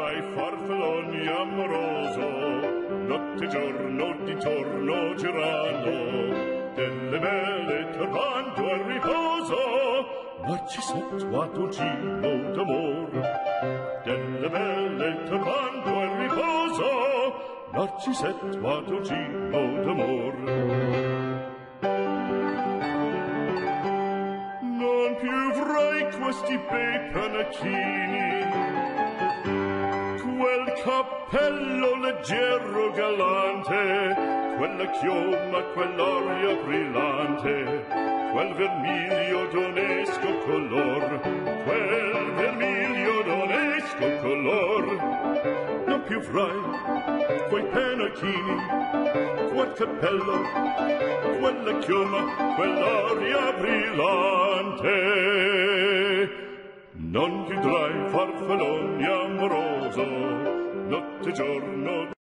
drai farfalloni amoroso, notte e giorno d'intorno girano, delle belle turbando al riposo, Narcisetto a dolcino d'amor. Delle belle turbando al riposo, Narcisetto a dolcino d'amor. Non più avrai questi bei panacchini, quel cappello leggero galante, quella chioma, quell'aria brillante, quel vermiglio d'onesco color, quel vermiglio d'onesco color. Non più avrai quei panacchini, quel cappello, quella chioma, quell'aria brillante. Non vedrai farfalloni amoroso, notte e giorno